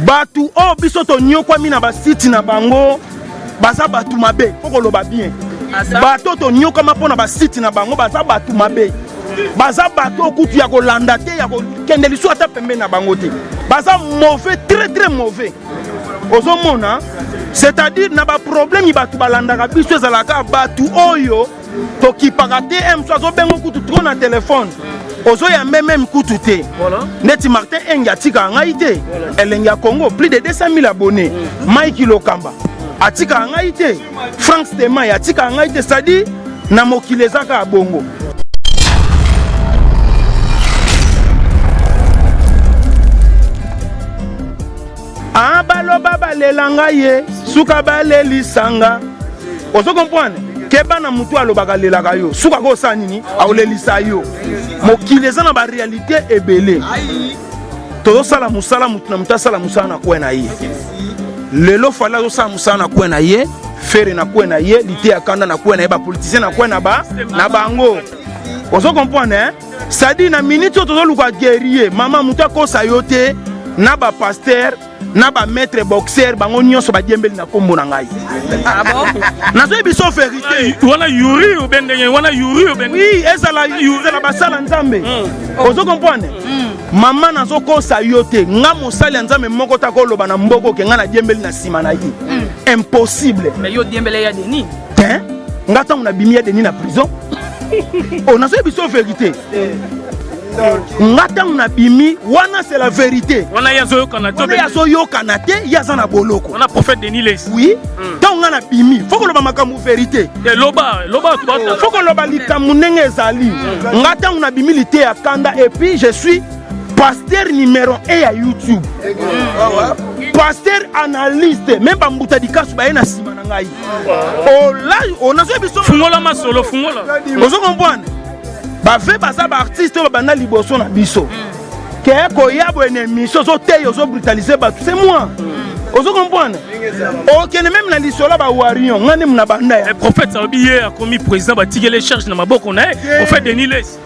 batu o biso to nyokwami na ba site na bango baza batu mabe foko loba bien bato to nyokama pona ba site na bango baza batu mabe baza bato kutu ya kolanda te ya kokende lisu ata pembe na bango te baza mauvais très mauvais ozomona c'est-à-dire na ba problème batu balandaka biso ezalaka batu oyo to kipaka te emso azobengo kutu trop na téléphone ozo ya même kutu te neti Martin Engi atika ngai te elenge ya Congo plus de 200 000 abonnés Mike Lokamba atika ngai te Frank Stemai atika ngai te c'est-à-dire na mokili ezaka bongo baloba balelanga ye suka balelisanga ozo comprendre keba na mutu alobaka lelaka yo suka ko sanini aolelisa yo mokili eza na ba réalité ebele to sala musala mutu na mutu sala musala na kwena ye lelo fala zo sala musala na kwena ye fere na kwena ye lité akanda na kwena ye ba politicien na kwena ba na bango ozo comprendre ça dit na minute to luka guerrier mama mutu akosa yo te na ba pasteur na ba maître boxeur bango nyonso ba diembeli na kombo na ngai ah bon nazo biso vérité wana yuri obendenge wana yuri obendenge oui ezala yuri ba sala nzambe ozo comprendre mama nazo kosa yo te nga mosali nzambe moko ta ko loba na mboko ke nga na diembeli na sima na yi impossible mais yo diembeli ya deni hein nga tangu na bimi ya deni na prison on nazo biso vérité ngata na bimi wana c'est la vérité wana yazo yokana te yaza na boloko wana prophète Denis Les oui tant na bimi faut que loba makambu vérité loba faut que loba likamu ndenge ezali ngata na bimi lité ya kanda et puis je suis pasteur numéro 1 à YouTube pasteur analyste même ba mbuta dikasu ba ena sima na ngai oh là on a zo biso fungola masolo fungola ozo comprendre bafe baza ba artiste ba bana liboso na biso ke ko yabo ennemi so te yo so brutaliser ba c'est moi ozo comprendre OK même na lisola ba warion ngane mna banda ya prophète Sabiye a commis président ba tigele charge na maboko na prophète Denis Les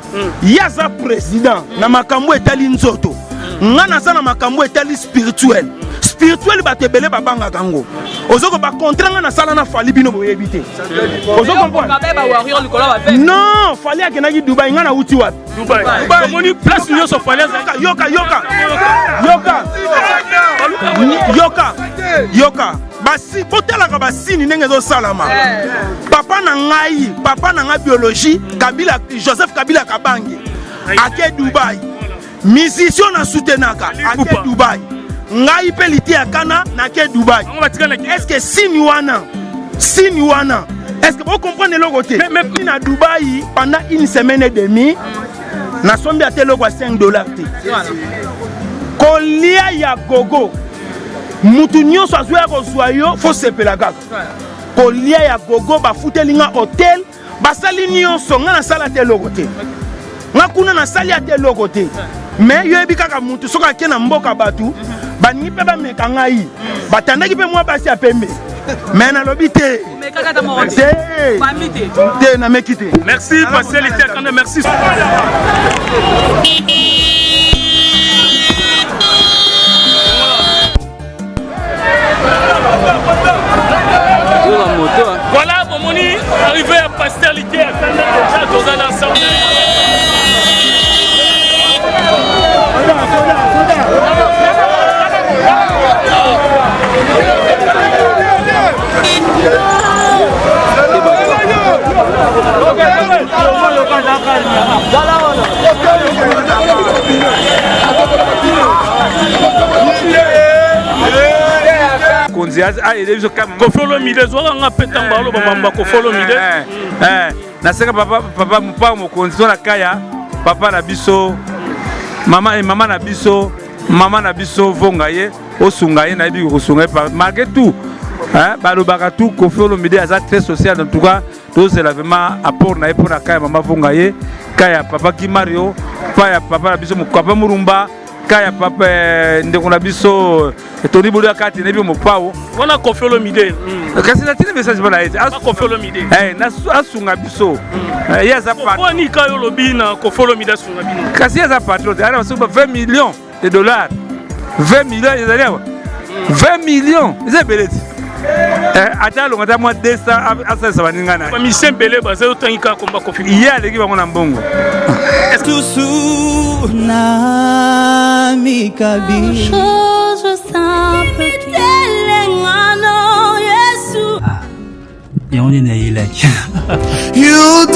yaza président na makambo etali nzoto ngana za na makambo etali spirituel ba tebele ba banga kango ozoko ba contrat na sala na fali bino boyebite ozo comprendre non fali akenaki Dubai ngana uti wapi Dubai komoni place nyoso fali yoka basi botelaka basini ndenge zo salama papa na nga biologie Kabila Joseph Kabila Kabange ake Dubai musicien na soutenaka ake Dubai ngai pe liti akana na ke Dubai est-ce que sini wana est-ce que vous comprenez le côté mais na Dubai pendant une semaine et demie na sombi ate loko $5 te kolia ya gogo mutu nyonso azwa kozwa yo fo sepela kaka kolia ya gogo bafutelinga hotel basali nyonso nga na sala te loko te nga kuna na sali ate loko te mais yo ebi kaka mutu soka ake na mboka batu baningi pe bameka ngai batandaki pe mwa basi ya pembe mais nalobi te te na meki te merci passer l'été quand même merci voilà Bomoni arrivé à passer l'été à Canada déjà dans un ensemble Kofolo mide zwa nga petamba lo bamba kofolo mide naseka papa mupa mokonzi na kaya papa na biso mama na biso vonga ye osunga ye na yebi kosunga malgré tout balobaka tout kofolo mide aza très social en tout cas tozela vraiment apport na ye pour na kaya mama vonga ye kaya papa Kimario pa ya papa na biso mokapa murumba kaya papa ndeko na biso Tony Bolo akati na bi mopao wana kofolo mide kasi na tine message bana ete kofolo mide na asunga biso ya za patron wani kayo lobi na kofolo mide asunga bino kasi ya za patron ana so $20 millions 20 millions ezali 20 millions. C'est belé. Attends, on a moins 200 à ça, ça va n'y gagner. Mais c'est belé, c'est autant qu'il y a combat conflit. Il y a l'équipe en bongo. Est-ce que chose simple et on est né like. Je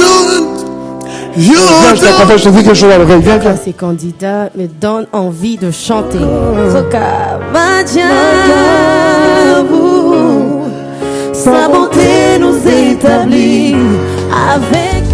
te dis quelque chose à l'oreille. Viens, viens. Ces candidats me donnent envie de chanter. Sa bonté nous établit avec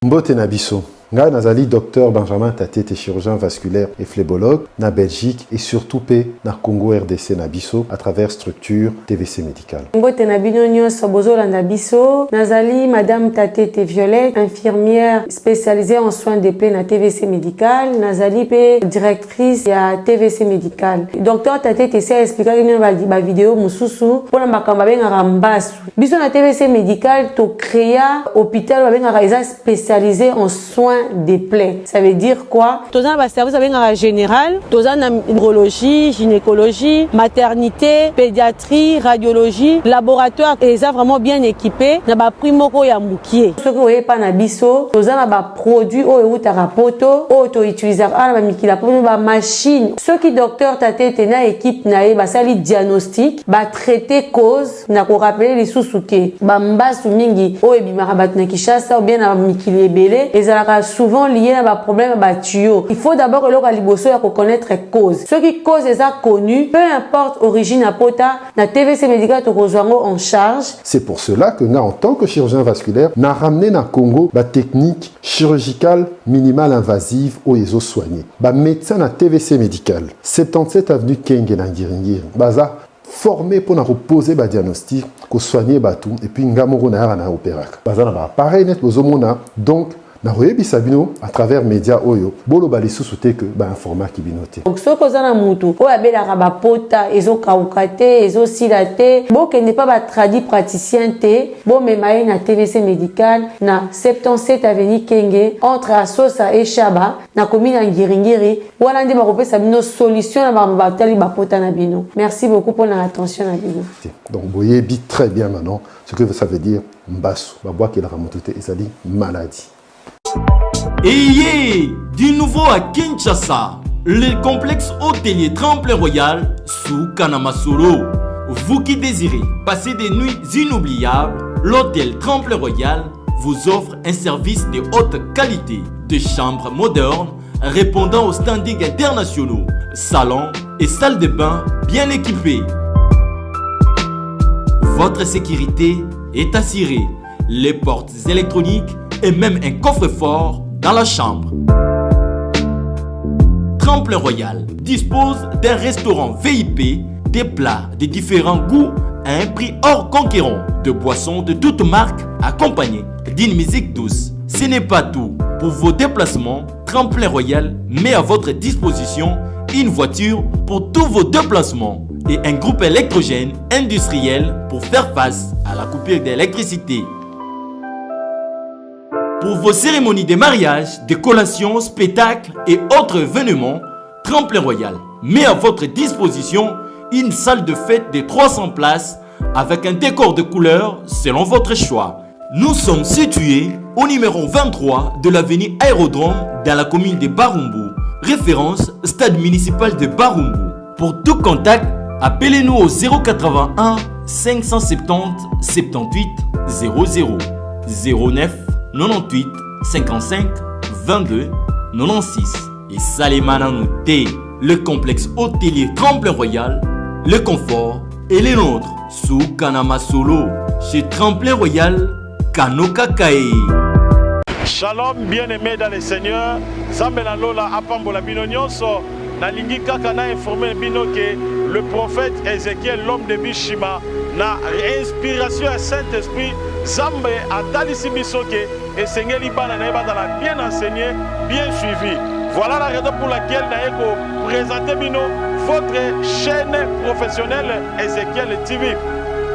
Mbote Nabiso. Nga nazali docteur Benjamin Tatete, chirurgien vasculaire et phlébologue na Belgique et surtout na Congo RDC Nabiso à travers structure TVC médicale. Mbote Nabino nyonso bozolanda biso nazali madame Tatete Violette, infirmière spécialisée en soins des plaies na TVC médicale, nazali pe directrice ya TVC médicale. Docteur Tatete s'est expliqué que ba vidéo mususu pona makamba bengaka mbasu. Biso na TVC médicale to créa hôpital bengaka spécialisé en soins des plaies. Ça veut dire quoi? Tous les services en général, tous les neurologie, gynécologie, maternité, pédiatrie, radiologie, laboratoire, et ça vraiment bien équipé. Na ba primoko ya mukie. Ce que vous voyez pas na biso, tous les produits au tarapoto, auto utiliser na mikila pour ba machine. Ceux qui docteur Tatete na équipe na ba sali diagnostic, ba traiter cause, na ko rappeler les sous-souké. Ba mbasu mingi o ebimara bat na Kinshasa ou bien na mikili ebele, ezalaka souvent lié à un problème à tuyau. Il faut d'abord que l'on reconnaître les causes. Ce qui cause est connu, peu importe origine à pota, la TVC médicale te rejoindra en charge. C'est pour cela que en tant que chirurgien vasculaire, n'a ramené na Congo la technique chirurgicale minimale invasive au ESO soigné. Ba médecin na TVC médicale, 77 avenue Kenge na Ngiringiri. Baza formé pour reposer le diagnostic, pour soigner tout et puis ngamoro na opérer. Baza na appareil net bozomona donc na royebi sabino à travers média oyo bolo bali sous-souté que un format qui binoté. Donc ce que na mutu o abela raba pota ezo kaukate ezo silate bo ke n'est pas ba tradi praticien te bo memaye na TVC médical na 77 avenue Kenge entre Asosa et Chaba na commune Ngiringiri wana ndi ba kopesa bino solution na ba batali ba pota na bino. Merci beaucoup pour votre attention na bino. Donc boyebi très bien maintenant ce que ça veut dire mbasu ba bois que la ramotoute et ça dit maladie. Et du nouveau à Kinshasa, le complexe hôtelier Tremplin Royal sous Kanamasolo. Vous qui désirez passer des nuits inoubliables, l'hôtel Tremplin Royal vous offre un service de haute qualité, de chambres modernes répondant aux standards internationaux, salons et salles de bain bien équipées. Votre sécurité est assurée, les portes électroniques et même un coffre-fort dans la chambre. Tremplin Royal dispose d'un restaurant VIP, des plats de différents goûts à un prix hors conquérant, de boissons de toutes marques accompagnées d'une musique douce. Ce n'est pas tout. Pour vos déplacements, Tremplin Royal met à votre disposition une voiture pour tous vos déplacements et un groupe électrogène industriel pour faire face à la coupure d'électricité. Pour vos cérémonies de mariage, de collations, spectacles et autres événements, Tremplin Royal met à votre disposition une salle de fête de 300 places avec un décor de couleurs selon votre choix. Nous sommes situés au numéro 23 de l'avenue Aérodrome dans la commune de Barumbu, référence stade municipal de Barumbu. Pour tout contact, appelez-nous au 081 570 78 00 09 98 55 22 96 et Salimana Nouté, le complexe hôtelier Tremplin Royal, le confort et les nôtres sous Kanamasolo chez Tremplin Royal Kanoka Kae. Shalom bien-aimés dans le Seigneur, Zambela Lola Apambola Bino Nyonso, Nalingi Kaka na informé Bino que le prophète Ézéchiel, l'homme de Bishima, na inspiration à Saint-Esprit, Zambe a talisi bisoke et Seigneur Libana na bien enseigné, bien suivi. Voilà la raison pour laquelle nous présentons Bino votre chaîne professionnelle Ézéchiel TV.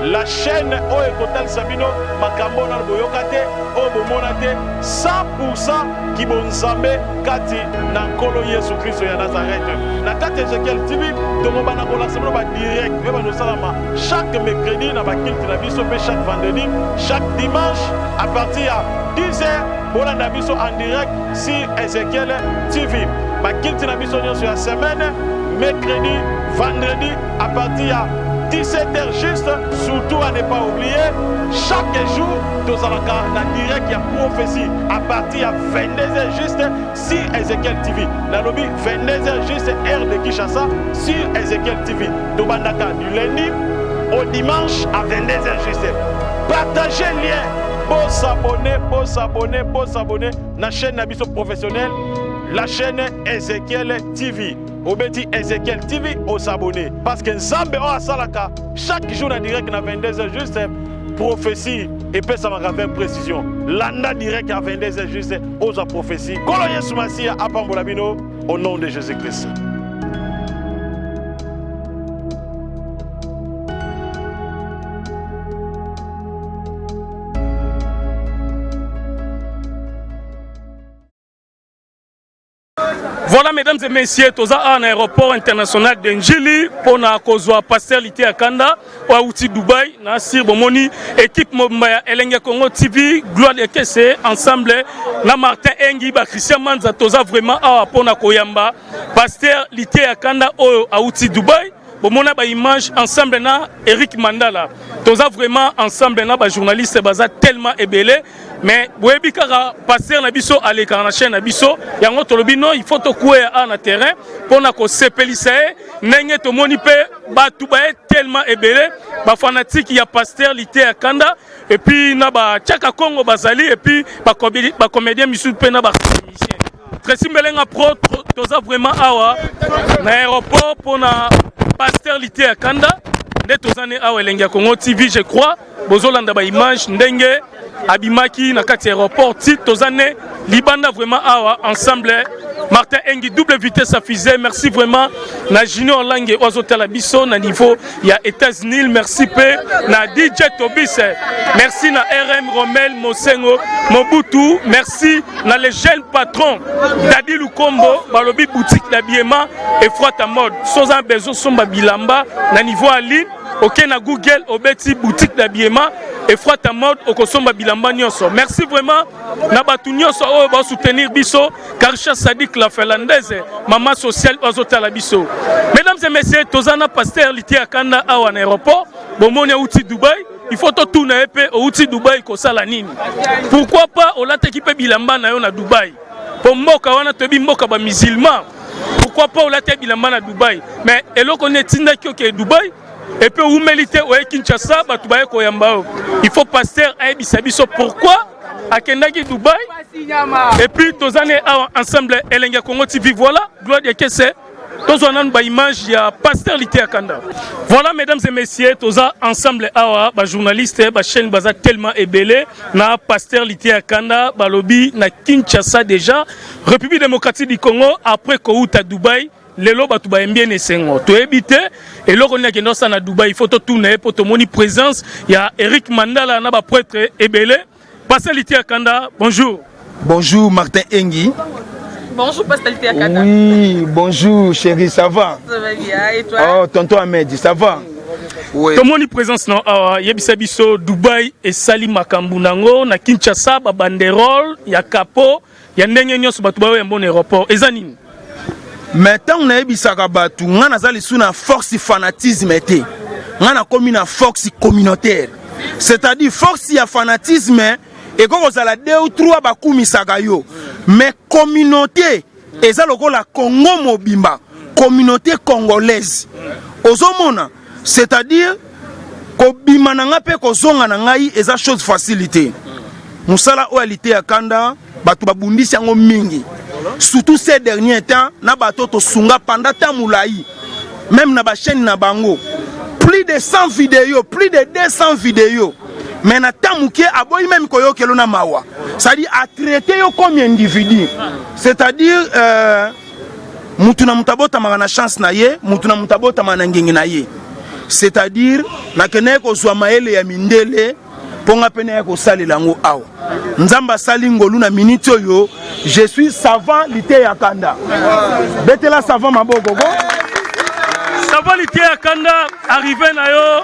la chaîne oyo kotal sabino makambo na boyoka te oyo bomona te 100% kibonzambe kati na nkolo Yesu Kristo ya Nazareth. Na kati Ezekiel TV tomobana kolansa bino ba direct oyo banosalama chaque mercredi na bakilte na biso pe chaque vendredi, chaque dimanche à partir ya 10h bolanda biso en direct sur Ezekiel TV. Bakilte na biso nyonso ya semaine, mercredi, vendredi à partir ya 17h juste, surtout à ne pas oublier, chaque jour, nous allons en direct, il y a prophétie à partir de 22h juste sur Ezekiel TV. Dans le 22h juste, heure de Kinshasa sur Ezekiel TV. Nous allons du lundi au dimanche à 22h juste. Partagez le lien pour s'abonner à la chaîne Nabiso professionnelle, la chaîne Ezekiel TV. Obeti Ezekiel TV au s'abonner parce que Nzambe o asalaka chaque jour en direct na 22h juste prophétie et puis ça m'a avec précision landa direct à 22h juste aux prophéties Kolo Yesu Masia apambola bino au nom de Jésus-Christ. Voilà, mesdames et messieurs, tous en aéroport international d'Engili pour na kozwa pasteur Lité Akanda ou outil Dubaï na sir bomoni équipe Mobaya Elenga Congo TV gloire de kese ensemble na Martin Engi ba Christian Manza toza vraiment a pour na koyamba pasteur Lité Akanda ou outil Dubaï bomona ba image ensemble na Eric Mandala toza vraiment ensemble na ba journaliste baza tellement ébélé. Mais boyebi kaka passer na biso aleka na chaîne na biso yango tolobi non il faut to couer na terrain pour na ko sepelisa ndenge to moni pe batu ba tellement ébélé ba fanatique ya pasteur Lité Akanda et puis na ba Tchaka Congo bazali et puis ba comédien misu pe na ba musicien Tracy Melenga pro toza vraiment awa na aéroport pour na pasteur Lité Akanda nde tozane awa Elenga Congo TV je crois bozolanda ba image ndenge Abimaki na kati aéroport titre tozane libanda vraiment awa ensemble Martin Engi double vitesse à fusée merci vraiment na Junior Lange Oazotala biso na niveau ya États-Unis merci pe na DJ Tobis merci na RM Romel Mosengo Mobutu merci na les jeunes patrons Dadi Lukombo balobi boutique d'habillement et froid à mode soza bezo somba bilamba na niveau ali OK na Google obeti boutique d'habillement et froid à mode au Kosomba bilamba nyonso. Merci vraiment na batu nyonso o ba soutenir biso Karsha Sadik la finlandaise maman sociale Oazotala biso. Mesdames et messieurs, tozana pasteur Lité Akanda awa en aéroport bomoni outil Dubaï il faut tout tourner pe outil Dubaï ko sala nini. Pourquoi pas o lata ki pe bilamba na yo na Dubaï. Pour mboka wana tobi mboka ba musulman. Pourquoi pas o lata bilamba na Dubaï. Mais eloko netinda ki ke Dubaï et puis où mérite au Kinshasa batubaye koyamba il faut passer à Bisabiso pourquoi à Kendaki Dubaï et puis tous années ensemble Elenga Congo TV voilà gloire de kese tous on a une image il y a pasteur Lité Akanda voilà mesdames et messieurs tous ensemble awa ba journaliste ba chaîne baza tellement ébélé na pasteur Lité Akanda balobi na Kinshasa déjà République démocratique du Congo après Kouta Dubaï lelo batu ba mbien esengo to ebite et loko na kendo sa na Dubaï il faut to tourner pour to moni présence il y a Eric Mandala na ba prêtre ébélé pasteur Lité Akanda bonjour Martin Engi. Bonjour pasteur Lité Akanda. Oui bonjour chérie ça va? Ça va bien et toi? Oh tonton Ahmed ça va? Oui. To moni présence non yebisa biso Dubaï et sali makambu nango na Kinshasa ba banderole ya capo ya ndenge nyonso batu ba ya bon aéroport ezanini. Mais tant on a bisaka batu ngana zali suna force fanatisme été ngana komi na force communautaire c'est-à-dire force ya fanatisme et quand on a la 2 ou 3 bakumi sagayo mais communauté eza lokola Congo mobimba communauté congolaise ozomona c'est-à-dire ko bima na ngape ko zonga na ngai eza chose facilité musala o Lité Akanda batu babundisi yango mingi. Surtout ces derniers temps, na bato sunga pendant tamulaï, même na ba chaîne na bango, plus de 100 vidéos, plus de 200 vidéos. Mais na tamuke aboy même koyo kelo na mawa. C'est-à-dire à traiter yo comme individu. C'est-à-dire mutuna mutabota magana chance na ye, mutuna mutabota manangengi na ye. c'est-à-dire nakene kozwa maele ya mindele ponga pene ya kosalela ngo awa nzamba sali ngolu na minute oyo je suis savant lité ya kanda betela savant maboko go savant lité ya kanda arrivé na yo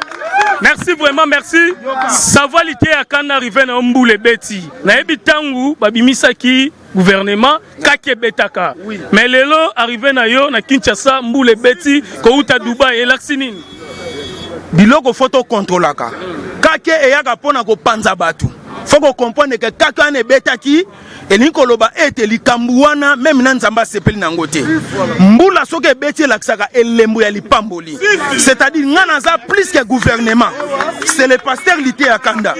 merci vraiment merci savant lité ya kanda arrivé na mbule beti na ebitangu babimisaki gouvernement kake betaka mais lelo arrivé na yo na Kinshasa mbule beti ko uta Dubai elaxinini biloko photo contrôlaka kake eyaka pona ko panza batu faut ko comprendre que kake ane betaki elikoloba ete likambu wana même na nzamba sepeli nango te mbula soke beti elaksaka elembo ya lipamboli c'est-à-dire ngana za plus que gouvernement c'est le pasteur lité ya kanda.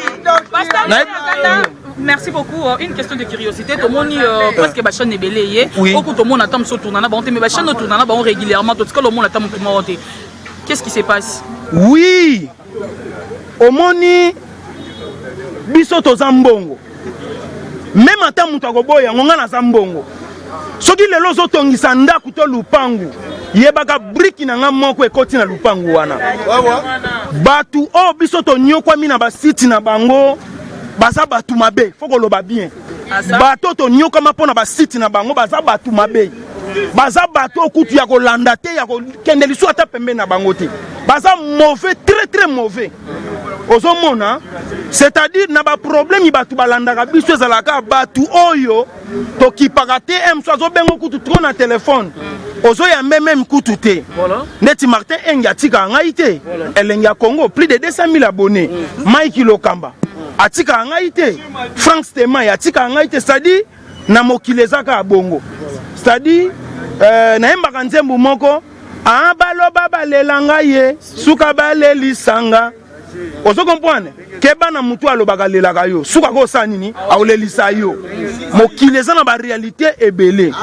Merci beaucoup. Une question de curiosité. Tout le monde presque la chaîne est belée. Beaucoup de monde attend ce tournant. Mais la chaîne tourne régulièrement. Tout le monde attend ce tournant. Qu'est-ce qui se passe? Oui. Au moni biso to zambongo. Même en temps muta koboya ngonga na zambongo. Soki lelo zo tongisa ndaku to lupangu. Yebaka briki na nga moko ekoti na lupangu wana. Batu o biso to nyokwa mina ba site na bango. Baza batu mabe, faut que loba bien. Bato to nyoka mapona ba site na bango baza batu mabe. Baza bato kutu ya ko landate ya ko kendeli so ata pembe na bango te. Baza mauvais, très mauvais. Ozo mona, c'est-à-dire na ba problème i batu balandaka biso ezalaka batu oyo to kipakate M so bengo kutu trop na téléphone. Ozo ya même kutu te. Neti Martin Enga tika ngai te. Elenga Congo plus de 200 000 abonnés. Mike Lokamba. Atika angaite Frank Stemai atika angaite c'est-à-dire na mokilezaka bongo c'est-à-dire na yembaka nzembo moko baloba balelanga ye suka balelisanga ozo comprendre keba na mutu alobaka lelaka yo suka ko sanini aolelisa yo mokileza na ba réalité ebele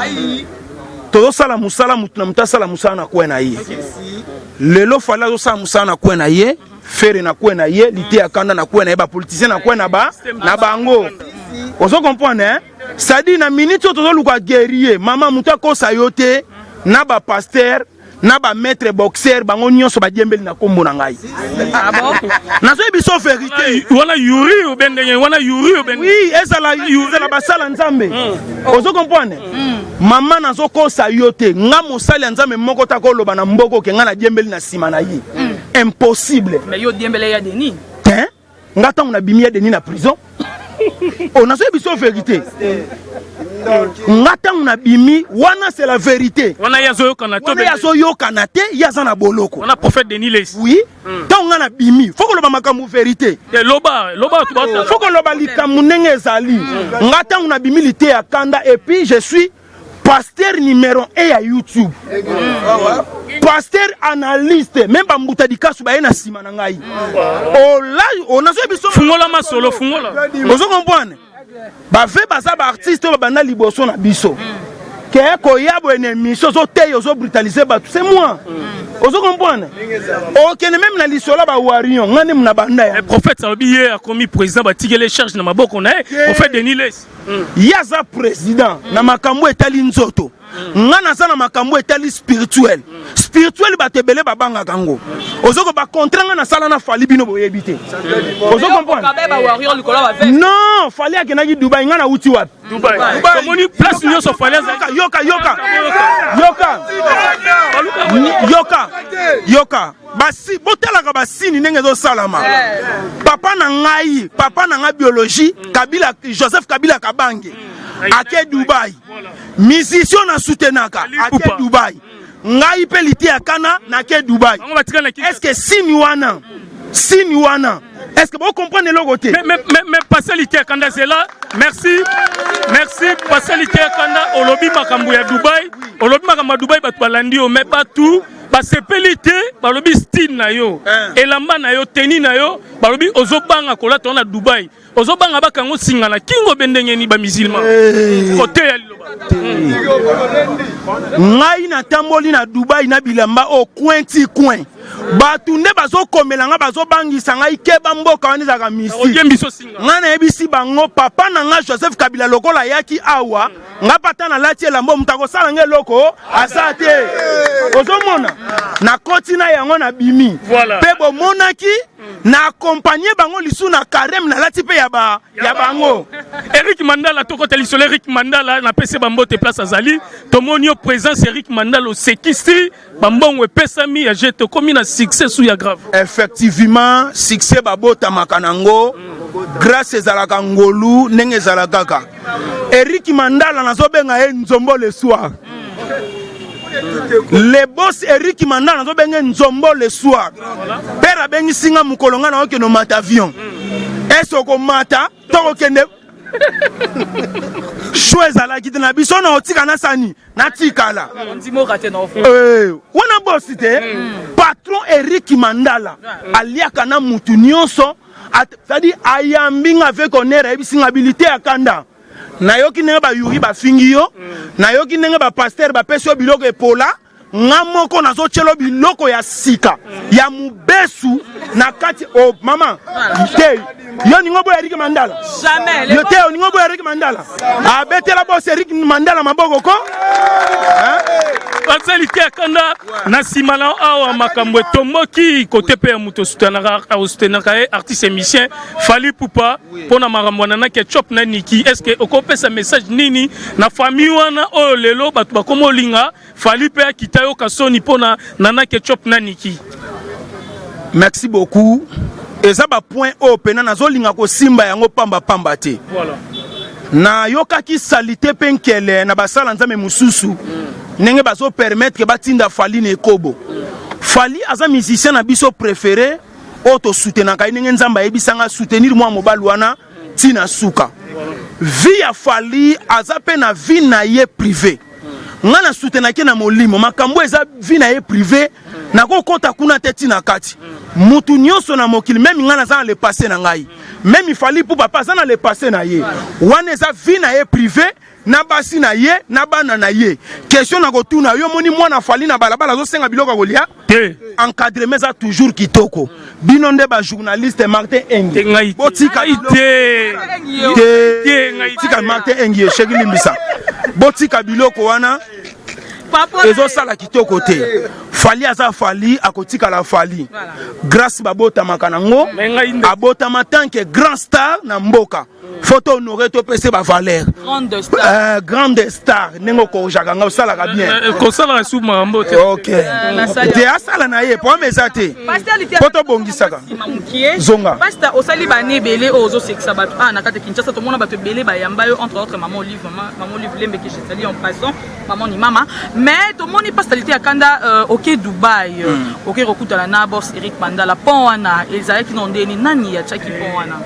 todo sala musala mutu na mutasala musala na kwena ye lelo fala zo sala musala na kwena ye faire na kwena ye lité ya kanda na kwena ye ba politicien na kwena ba na bango ozo comprendre hein ça dit na minute to luka guerrier mama muta ko sayote na ba pasteur na ba maître boxeur bango nyonso ba diembeli na kombo na ngai na so biso vérité wana yuri ou bendenge wana yuri ou bendenge oui ezala yuri ba sala nzambe ozo comprendre mama nazo ko sayote nga mosali nzambe moko ta ko loba na mboko ke nga na diembeli na sima na yi impossible. Mais yo diembele ya Denis. Hein? Ngata on a bimi ya Denis na prison. On a so vérité. Ngata on a bimi wana c'est la vérité. Wana yazo yo kanate. Wana yazo yo kanate yaza na boloko. On a prophète Denis les. Oui. Tant on a bimi, faut que le makambu vérité. Loba faut que le balikamu nenge ezali. Ngata on a bimi lité ya kanda et puis je suis pasteur numéro 1 à YouTube. Pasteur analyste, même pas Moutadika Soubaye na sima na ngai. Oh là, on a fait biso. Fungola masolo, fungola. Vous comprenez? Ba fait baza ba artiste ba bana liboso na biso. Que ko yabo ennemi, so te yo brutaliser ba c'est moi. Vous comprenez? OK, même na lisola ba warion, ngani mna banda ya. Le prophète Sabiye a commis président ba tigele charge na maboko na prophète Denis les. Yaza président na makambo etali nzoto. Ngana sana makambo etali spirituel batebele babanga kango ozoko ba contrat na sala na fali bino boyebite ozo comprendre non fali akenaki Dubai ngana uti wapi Dubai komoni place nyo so fali yoka basi botalaka basini ndenge zo salama papa na nga biologie Kabila Joseph Kabila Kabange ake Dubai musicien na soutenaka ake Dubai ngai pe lité ya kana na ke Dubai est-ce que sini wana est-ce que vous comprenez le côté mais passer lité ya kanda c'est là merci passer lité ya kanda olobi makambo ya Dubai olobi makambo ya Dubai batu balandi o mais pas tout basepelite balobi style na yo elamba na yo teni na yo balobi ozobanga kolata na Dubai ozobanga bakango singana kingo bendenge ni ba musulman côté ya liloba ngai na tamboli na Dubai na bilamba o coin batu nde bazo komelanga bazo bangisa ngai keba mboka wana ezalaka mystique nga nayebisi bango papa na nga Joseph Kabila lokola ayaki awa nga pata nalati elamba moto akosala nga eloko asa te ozomona nakoti na yango na bimi mpe bomonaki na accompagné bango lisu na carême nalati mpe ya bango Eric Mandala tokota lisolo Eric Mandala na pese bambote place azali tomoni yo présence Eric Mandala au sekistri bambongo epesami ya jeto komi na succès sous ya grave effectivement succès babota makanango grâce ezalaka ngolu ndenge ezalaka kaka Eric Mandala nazobenga ye nzombo le soir le boss Eric Mandala nazobenga nzombo le soir père abengi singa mukolonga na okeno mata avion esoko mata tokokende choisa la kitna biso na otika na sani na tikala wana boss te patron Eric Mandala aliaka na mutu nyonso c'est-à-dire ayambinga avec honneur ebisingabilité akanda na yoki ndenge ba yuri ba fingi yo na yoki ndenge ba pasteur ba peso biloko epola nga moko nazo chelo biloko ya sika ya mubesu na kati oh mama te yo ningo boya Eric Mandala jamais yo te ningo boya Eric Mandala abetela boss Eric Mandala maboko ko Facilité akanda na simala awa makambo tomoki côté pe muto soutenaka artiste musicien Fally Ipupa pona makambo na ketchup na Niki est-ce que okopesa message nini na famille wana oyo lelo batu bakomo linga Fally pe akitayo kasoni pona nana ketchup na Niki. Merci beaucoup. Eza ba point o pena nazolinga ko simba yango pamba pamba te. Voilà. Na yokaki salite penkele na basala nzambe mususu. Nenge bazo permettre batinda Fally ne kobo. Fally aza musicien na biso préféré auto soutenir ka nenge nzamba ebisanga soutenir moi mobali wana tina suka. Vie ya Fally aza pe na vie na ye privé. Ngana soutenir ke na molimo makambo eza vie na ye privé na ko kota kuna teti na kati. Mutu nyonso na mokili même ngana za le passé na ngai. Même Fally Ipupa papa za na le passé na ye. Wana eza vie na ye privé. Na basi na ye na bana na ye question na kotuna yo moni mwana Fally na balabala zo senga biloko kolia encadrement za toujours kitoko bino nde ba journaliste Martin Engi botika ite tika Martin Engi sheki limbisa botika biloko wana ezo sala kitoko te Fally aza Fally akotika la Fally grâce babota makanango abota matanke grand star na mboka photo honoré to pese ba valeur grande star nengo ko jaganga osala ka bien ko sala su mambote OK te asala na ye po mezate photo bongisaka zonga pasteur osali bane belé ozo sexa bato na kata Kinshasa to mona bato belé ba yamba yo entre autres maman Olive lembe que je sali en passant maman ni mama mais to moni pastoralité akanda OK Dubai OK rokutala na boss Eric Mandala pon wana ezalaki nondeni nani ya chaki pon wana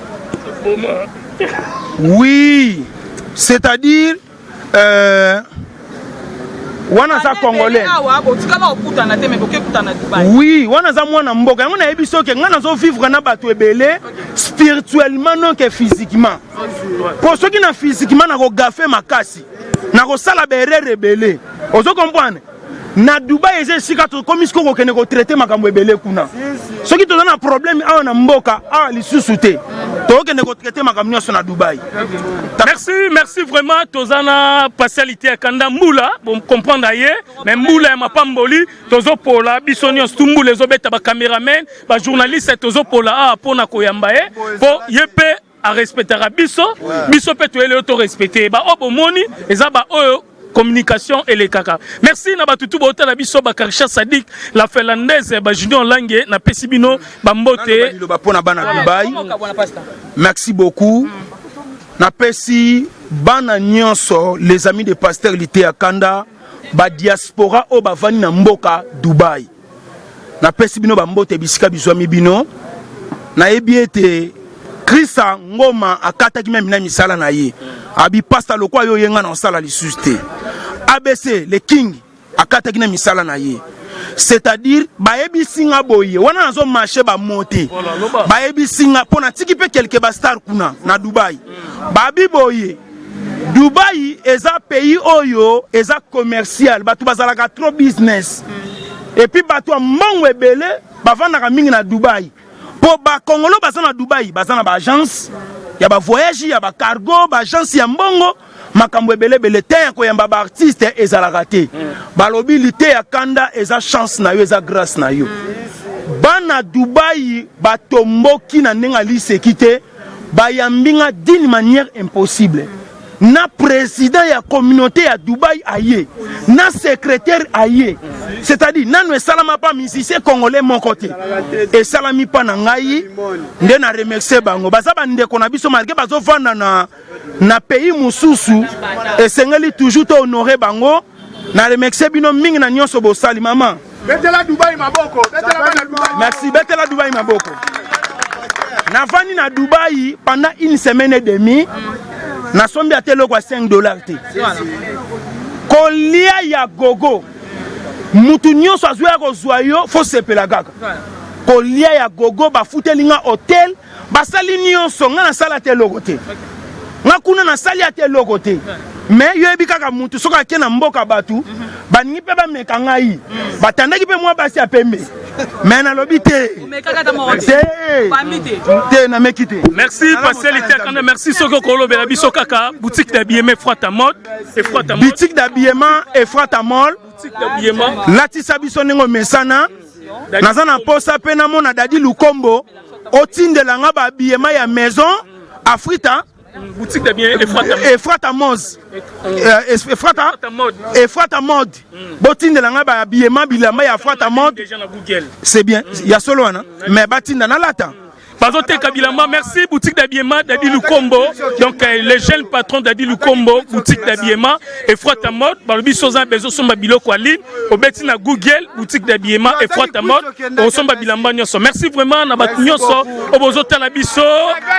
oui, c'est-à-dire wana za congolais. Oui, wana za mwana mboka. Yango na ebiso ke ngana zo vivre na bato ebele spirituellement non que physiquement. Pour ceux qui na physiquement na ko gafe makasi, na ko sala berere ebele. Ozo comprendre? Na Dubai eze sika to komisko ko kene ko traiter makambo ebele kuna. Ceux qui ont un problème awa na mboka a lisusu te. To kene ko traiter makambo nyoso na Dubai. Merci vraiment tozana partialité akanda mbula bon comprendre aye mais mbula ya mapamboli tozo pola bisonyo stumbu les obeta ba cameraman ba journaliste tozo pola a pona koyamba e po yepe a respecter biso biso pe to ele auto respecter ba obomoni eza ba oyo communication et les kaka. Merci na batutu bota na biso Bakarisha Sadik la finlandaise ba Junior Lange na Pesibino bambote bapona bana Dubai. Merci beaucoup. Na pesi bana nyonso les amis de pasteur Lité Akanda ba diaspora o ba vani na mboka Dubai. Na Pesibino bambote bisika bizwami bino na ebiete Krisa ngoma akataki même na misala na ye. Abi pasta lokwa yo yenga na sala lisuste. ABC le king akataki na misala na ye. C'est-à-dire baebi singa boye wana nazo marché ba monter. Baebi singa pona tiki pe quelque ba star kuna na Dubai. Babi boye Dubai eza pays oyo eza commercial batu bazalaka trop business. Et puis batu mbongo ebele bavandaka mingi na Dubai. Po ba Congolo baza na Dubaï, baza na ba agence, ya ba voyage, ya ba cargo, ba agence ya mbongo, makambo ebele te ko yamba ba artiste ezalaka te. Ba lobilité ya kanda eza chance na yo, eza grâce na yo. Bana Dubaï ba tomboki na ndenga liseki te, ba yambinga d'une manière impossible. Na président ya communauté ya Dubaï aye, na secrétaire aye. C'est-à-dire nanu esalama pa musicien congolais mon côté. Et salami pa na ngai, nde na remercier bango. Baza ba ndeko na biso malgré bazo vanda na pays mususu, et sengeli toujours to honorer bango. Na remercier bino mingi na nyonso bo sali maman. Betela Dubaï maboko, Merci, betela Dubaï maboko. Na vani na Dubaï pendant une semaine et demie. Na sombi a telo kwa $5 te. Kolia ya gogo. Mutu nyonso azwa ko zwayo fo sepela kaka. Kolia ya gogo ba futelinga hotel, ba sali nyonso nga na sala telo kote. Nga kuna na sali ya telo kote. Mais yo ebi kaka mutu soka ke na mboka batu, ba nipe ba meka ngai. Ba tandaki pe mwa basi apembe. Mais na lobi te. Merci Pastelité Akanda, merci Soko Kolo Belabiso Kaka, boutique d'habillement Frata Mode et Frata Mode. Boutique d'habillement et Frata Mall. Boutique d'habillement. Lati sabiso nengo mesana. Nazana posa pena mona Dadi Lukombo. Otinde langa ba habillement ya maison Afrita. Boutique d'habillement et Frata Moz. Et Frata Mode. Botinde langa ba habillement bilamba ya Frata Mode. Déjà na Google. C'est bien, il y a solo hein. Mais batinda na lata. Bazote Kabilama, merci, boutique d'habillement Dadi Lukombo. Donc, les jeunes patrons Dadi Lukombo, boutique d'habillement et Frata Mode. Barobi Sozan Bezo Somba Biloko Aline, Obetina Google, boutique d'habillement et Frata Mode. Osomba Bilamba Nyoso. Merci vraiment, Nabat Nyoso, Obozote Nabiso,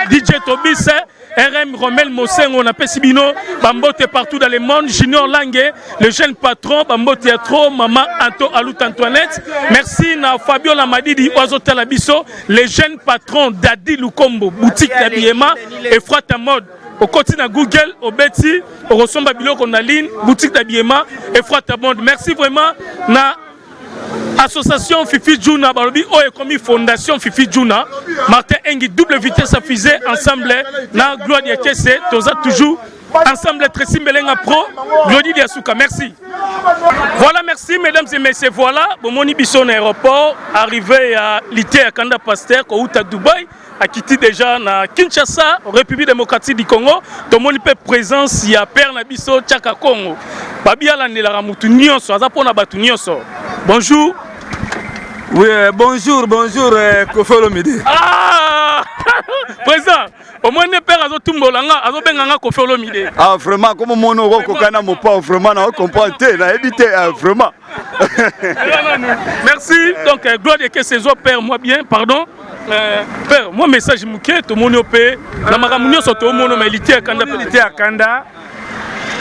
DJ Tobis, RM Romel Mosen, on appelle Sibino, Bambote partout dans le monde, Junior Langue, le jeune patron, Bambo Théâtre, Maman Anto Alut Antoinette. Merci na Fabio Lamadidi, Ozote Labiso, les jeunes patrons Dadi Lukombo, boutique d'habillement et Frata Mode. Au quotidien Google, au Betty, au Rosomba Biloko Naline, boutique d'habillement et Frata Mode. Merci vraiment na association Fifi Djouna, Barobi, Oekomi Fondation Fifi Djouna, Martin Engi, double vitesse à fusée, ensemble, na Gloire Kesse, Toza toujours, ensemble, Tracy Melenga Pro, Gloire Diasuka, merci. Voilà, merci mesdames et messieurs, voilà, Bomoni Bisson aéroport, arrivé à l'ité à Kanda Pasteur, au à Dubaï, a quitté déjà na Kinshasa, République démocratique du Congo, Tomoni pe présence, il y a Père Nabiso, Tchaka Congo, Babia Landela Ramutu Nyonso, Azapona Batu Nyonso. Bonjour. Oui, bonjour, Kofolo Midi. Ah président, au moins ne père Azo Tumbolanga, Azo Benganga Kofolo Midi. Ah vraiment, comme mon nom Kokana mon pas vraiment na comprendre, na éviter vraiment. Merci. Donc gloire de que ces père moi bien, pardon. Père, moi message mouké to mono pe na makamunyo so to mono milité akanda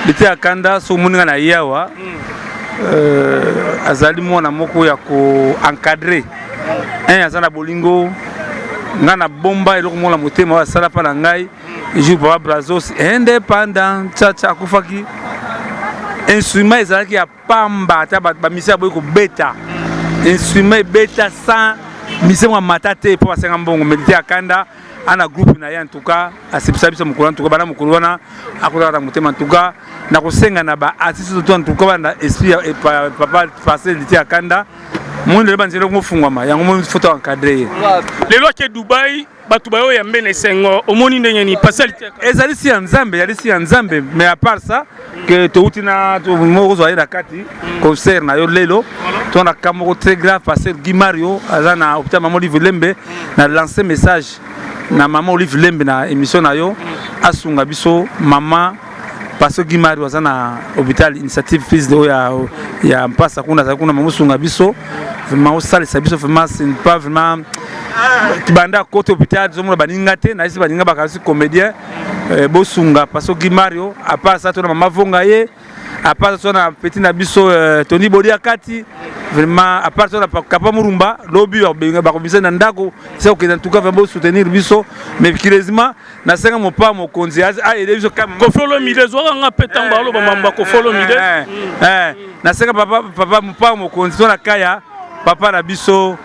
lité akanda so moninga na yawa. Azali mwana moko ya ko encadrer azana bolingo ngana bomba eloko mona motema wa sala pa na ngai jour papa Brazos indépendant chacha kufaki instrument ezalaki ya pamba ta ba misia boy ko beta instrument beta sans misema matate po basenga mbongo medité akanda ana groupe na ya en tout cas asipisa biso mukolo en tout cas bana mukolo wana akola motema en tout cas na kosenga na ba artiste to en tout cas na esprit et papa passer l'ité akanda monde le banzelo ko fungwama yango mo photo encadré les lois que Dubaï batu bayo ya mbene sengo omoni ndenge ni passer l'ité ezali si nzambe yali si nzambe mais à part ça que to utina to mo zo aida kati concert na yo lelo to na kamoko très grave passer Guy Mario azana hôpital Maman Olive Lembe na lancer message na Maman Olive Lembe na émission na yo asunga biso mama parce que Guy Mario azana hôpital initiative fils de ya mpasa kuna mamusunga biso vraiment au salle biso vraiment c'est pas vraiment tibanda côté hôpital zo mona baninga te na isi baninga bakasi comédien bosunga parce que Guy Mario à part ça to na mama vonga ye à part ça na petit na biso Tony Bodi akati vraiment à part ça na Kapa Murumba lobby ba komisa na ndako c'est que en tout cas vraiment soutenir biso mais curieusement na senga mo pa mo konzi a aider biso comme Kofolo Mide zo nga petamba lo ba mamba Kofolo Mide na senga papa mo pa mo konzi to na kaya papa na biso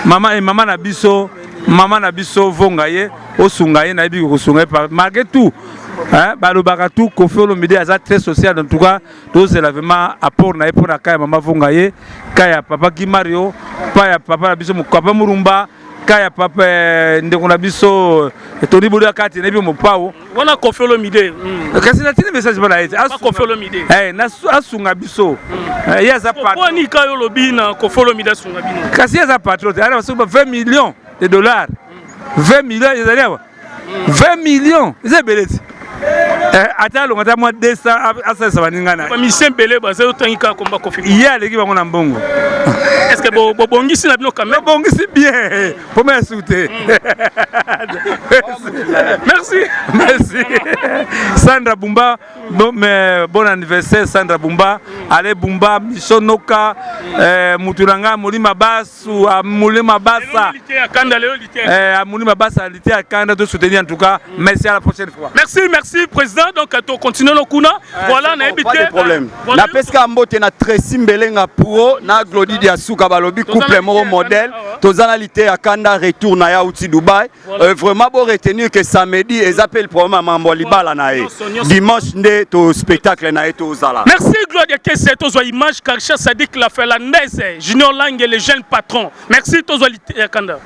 mama na biso maman na biso vongaye osungaye na ebi kosungaye malgré tout balobaka tout Koffi Olomide aza très social en tout cas tozela vraiment apport na ye pour na kaya maman vongaye kaya papa Gimario pa papa na biso papa Murumba kaya papa ndeko na biso Tony Bodo kati na bi mopao wana Koffi Olomide kasi na tini message bana ete Koffi Olomide na asunga biso yaza patron poni kayo lobi na Koffi Olomide asunga bino kasi yaza patron ara basuba 20 millions de dollars 20 millions ezali 20 millions ezebeleti ata longa ta moi 200 asasa baningana ba mission belé ba zero tangika komba Koffi iya leki bango na mbongo est-ce que bo bongisi na bino quand même bongisi bien pour me souter merci Sandra Bumba bon anniversaire Sandra Bumba allez Bumba Misonoka Muturanga Mulima Basu Mulima Basa Mulima Basa lité à Kanda de soutenir en tout cas merci à la prochaine fois merci président donc à continuer le kuna voilà na habité pas de problème na pesca mbote na Tracy Mbelenga pro na Glody Diasuka balobi couple moro modèle tozana lité à Kanda retour na ya outi Dubaï vraiment bon retenir que samedi ils appellent pour mambo libala na dimanche nde to spectacle na to zala merci Gloire Kesse tozo image car Sadik la fait la Junior Lang et les jeunes patrons merci tozo lité à Kanda